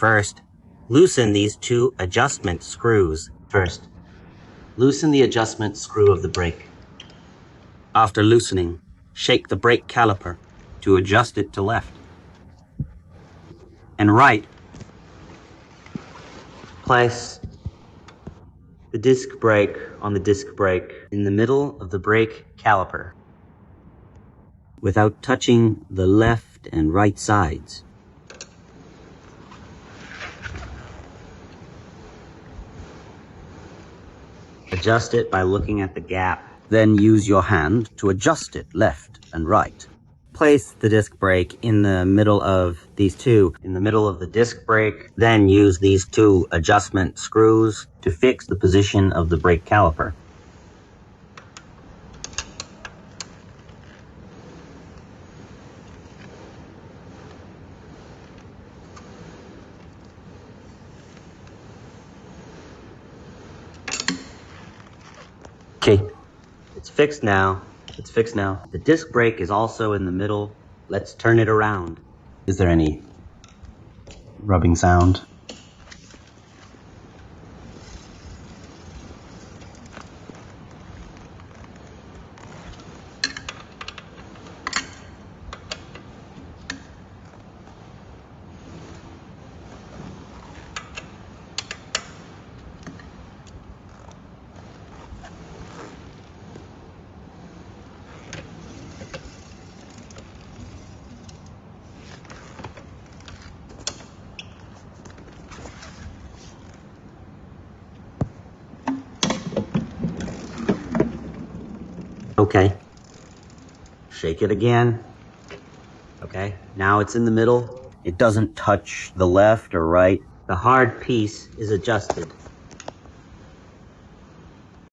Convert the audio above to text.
First, loosen these two adjustment screws. First, loosen the adjustment screw of the brake. After loosening, shake the brake caliper to adjust it to left and right. Place the disc brake on the disc brake in the middle of the brake caliper without touching the left and right sides. Adjust it by looking at the gap. Then use your hand to adjust it left and right. Place the disc brake in the middle of these two. In the middle of the disc brake, Then use these two adjustment screws to fix the position of the brake caliper. Okay, it's fixed now. It's fixed now. The disc brake is also in the middle. Let's turn it around. Is there any rubbing sound? Okay. Shake it again. Okay, now it's in the middle. It doesn't touch the left or right. The hard piece is adjusted.